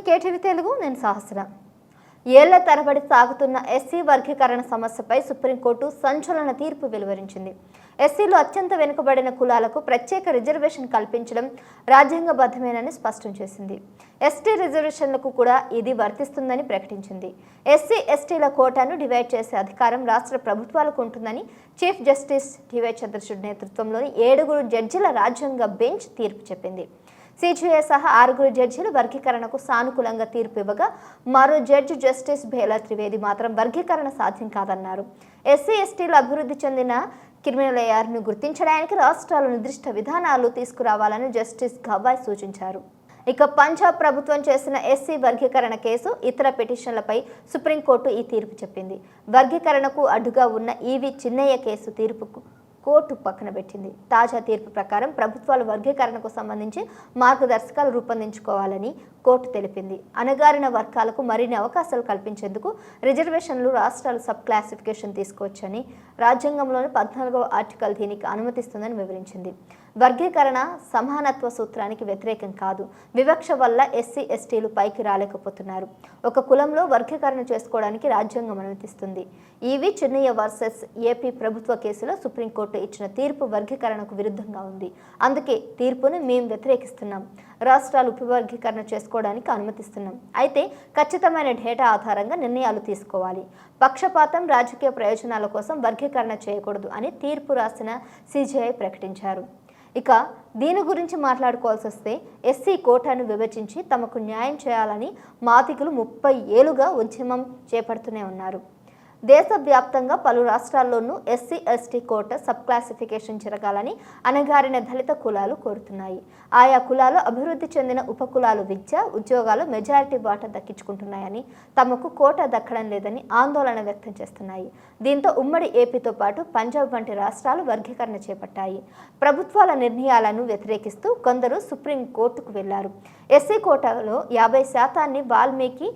KTV Telugu, నేను సహస్ర. ఏళ్ల తరబడి సాగుతున్న ఎస్సీ వర్గీకరణ సమస్యపై సుప్రీంకోర్టు సంచలన తీర్పు వెలువరించింది. ఎస్సీలు అత్యంత వెనుకబడిన కులాలకు ప్రత్యేక రిజర్వేషన్ కల్పించడం రాజ్యాంగబద్ధమేనని స్పష్టం చేసింది. ఎస్టీ రిజర్వేషన్లకు కూడా ఇది వర్తిస్తుందని ప్రకటించింది. ఎస్సీ ఎస్టీల కోటాను డివైడ్ చేసే అధికారం రాష్ట్ర ప్రభుత్వాలకు ఉంటుందని చీఫ్ జస్టిస్ డివై చంద్రచూడ్ నేతృత్వంలోని 7 జడ్జిల రాజ్యాంగ బెంచ్ తీర్పు చెప్పింది. సిజేఐ సహా 6 జడ్జీలు వర్గీకరణకు సానుకూలంగా తీర్పు ఇవ్వగా, మరో జడ్జి జస్టిస్ భేలా త్రివేది మాత్రం వర్గీకరణ సాధ్యం కాదన్నారు. ఎస్సీ ఎస్టీలు అభివృద్ధి చెందిన క్రిమినల్ ఏఆర్ను గుర్తించడానికి రాష్ట్రాలు నిర్దిష్ట విధానాలు తీసుకురావాలని జస్టిస్ గవాయ్ సూచించారు. ఇక పంజాబ్ ప్రభుత్వం చేసిన ఎస్సీ వర్గీకరణ కేసు, ఇతర పిటిషన్లపై సుప్రీంకోర్టు ఈ తీర్పు చెప్పింది. వర్గీకరణకు అడ్డుగా ఉన్న ఈవి చిన్నయ్య కేసు తీర్పుకు కోర్టు పక్కన పెట్టింది. తాజా తీర్పు ప్రకారం ప్రభుత్వాలు వర్గీకరణకు సంబంధించి మార్గదర్శకాలు రూపొందించుకోవాలని కోర్టు తెలిపింది. అణగారిన వర్గాలకు మరిన్ని అవకాశాలు కల్పించేందుకు రిజర్వేషన్లు రాష్ట్రాలు సబ్ క్లాసిఫికేషన్ తీసుకోవచ్చని రాజ్యాంగంలోని 14వ ఆర్టికల్ దీనికి అనుమతిస్తుందని వివరించింది. వర్గీకరణ సమానత్వ సూత్రానికి వ్యతిరేకం కాదు. వివక్ష వల్ల ఎస్సీ ఎస్టీలు పైకి రాలేకపోతున్నారు. ఒక కులంలో వర్గీకరణ చేసుకోవడానికి రాజ్యాంగం అనుమతిస్తుంది. ఈవి చిన్నయ్య వర్సెస్ ఏపీ ప్రభుత్వ కేసులో సుప్రీంకోర్టు ఇచ్చిన తీర్పు వర్గీకరణకు విరుద్ధంగా ఉంది. అందుకే తీర్పును మేము వ్యతిరేకిస్తున్నాం. రాష్ట్రాలు ఉపవర్గీకరణ చేసుకోవడానికి అనుమతిస్తున్నాం. అయితే ఖచ్చితమైన డేటా ఆధారంగా నిర్ణయాలు తీసుకోవాలి. పక్షపాతం, రాజకీయ ప్రయోజనాల కోసం వర్గీకరణ చేయకూడదు అని తీర్పు రాసిన సిజేఐ ప్రకటించారు. ఇక దీని గురించి మాట్లాడుకోవాల్సి వస్తే, ఎస్సీ కోటాను విభజించి తమకు న్యాయం చేయాలని మాదిగలు 30 ఏళ్లుగా ఉద్యమం చేపడుతూనే ఉన్నారు. దేశవ్యాప్తంగా పలు రాష్ట్రాల్లోనూ ఎస్సీ ఎస్టీ కోట సబ్ క్లాసిఫికేషన్ జరగాలని అణగారిన దళిత కులాలు కోరుతున్నాయి. ఆయా కులాలు అభివృద్ధి చెందిన ఉపకులాలు విద్య, ఉద్యోగాలు మెజారిటీ వాటా దక్కించుకుంటున్నాయని, తమకు కోట దక్కడం లేదని ఆందోళన వ్యక్తం చేస్తున్నాయి. దీంతో ఉమ్మడి ఏపీతో పాటు పంజాబ్ వంటి రాష్ట్రాలు వర్గీకరణ చేపట్టాయి. ప్రభుత్వాల నిర్ణయాలను వ్యతిరేకిస్తూ కొందరు సుప్రీం కోర్టుకు వెళ్లారు. ఎస్సీ కోటాలో 50% వాల్మీకి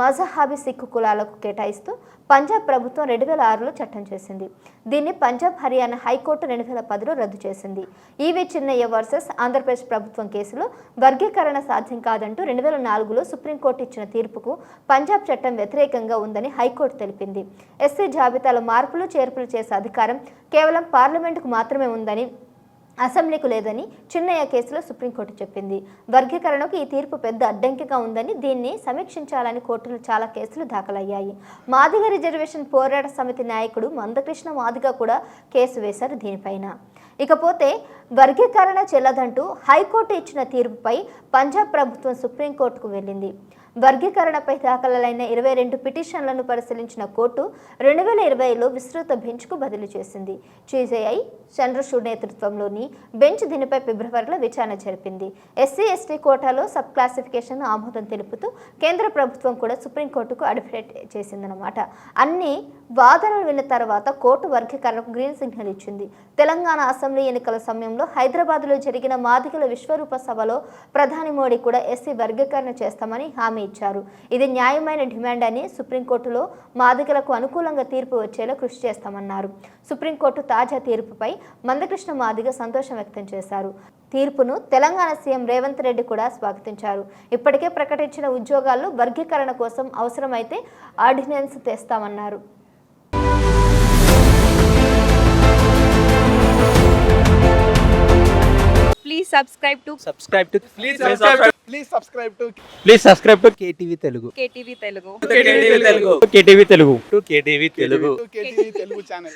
మజహాబీ సిక్కు కులాలకు కేటాయిస్తూ పంజాబ్ ప్రభుత్వం 2006లో చట్టం చేసింది. దీన్ని పంజాబ్, హర్యానా హైకోర్టు 2010లో రద్దు చేసింది. ఈవి చిన్నయ్య వర్సెస్ ఆంధ్రప్రదేశ్ ప్రభుత్వం కేసులో వర్గీకరణ సాధ్యం కాదంటూ 2004లో సుప్రీంకోర్టు ఇచ్చిన తీర్పుకు పంజాబ్ చట్టం వ్యతిరేకంగా ఉందని హైకోర్టు తెలిపింది. ఎస్సీ జాబితాలో మార్పులు చేర్పులు చేసే అధికారం కేవలం పార్లమెంటుకు మాత్రమే ఉందని, అసెంబ్లీకు లేదని చిన్నయ్య కేసులో సుప్రీంకోర్టు చెప్పింది. వర్గీకరణకు ఈ తీర్పు పెద్ద అడ్డంకిగా ఉందని, దీన్ని సమీక్షించాలని కోర్టులో చాలా కేసులు దాఖలయ్యాయి. మాదిగ రిజర్వేషన్ పోరాట సమితి నాయకుడు మందకృష్ణ మాదిగ కూడా కేసు వేశారు దీనిపైన. ఇకపోతే వర్గీకరణ చెల్లదంటూ హైకోర్టు ఇచ్చిన తీర్పుపై పంజాబ్ ప్రభుత్వం సుప్రీంకోర్టుకు వెళ్ళింది. వర్గీకరణపై దాఖలైన 22 పిటిషన్లను పరిశీలించిన కోర్టు 2020లో విస్తృత బెంచ్కు బదిలీ చేసింది. సిజేఐ చంద్రచూడ్ నేతృత్వంలోని బెంచ్ దీనిపై ఫిబ్రవరిలో విచారణ జరిపింది. ఎస్సీ ఎస్టీ కోటాలో సబ్ క్లాసిఫికేషన్ ఆమోదం తెలుపుతూ కేంద్ర ప్రభుత్వం కూడా సుప్రీంకోర్టుకు అడ్వకేట్ చేసిందన్నమాట. అన్ని వాదనలు విన్న తర్వాత కోర్టు వర్గీకరణకు గ్రీన్ సిగ్నల్ ఇచ్చింది. తెలంగాణ అసెంబ్లీ ఎన్నికల సమయంలో హైదరాబాద్లో జరిగిన మాదిగల విశ్వరూప సభలో ప్రధాని మోడీ కూడా ఎస్సీ వర్గీకరణ చేస్తామని హామీ ఇచ్చారు. ఇది న్యాయమైన డిమాండ్ అని, సుప్రీంకోర్టులో మాదిగలకు అనుకూలంగా తీర్పు వచ్చేలా కృషి చేస్తామన్నారు. సుప్రీంకోర్టు తాజా తీర్పుపై మందకృష్ణ మాదిగ సంతోషం వ్యక్తం చేశారు. తీర్పును తెలంగాణ సీఎం రేవంత్ రెడ్డి కూడా స్వాగతించారు. ఇప్పటికే ప్రకటించిన ఉద్యోగాల్లో వర్గీకరణ కోసం అవసరమైతే ordinance తెస్తామన్నారు. Please subscribe to KTV Telugu. KTV Telugu KTV Telugu channel.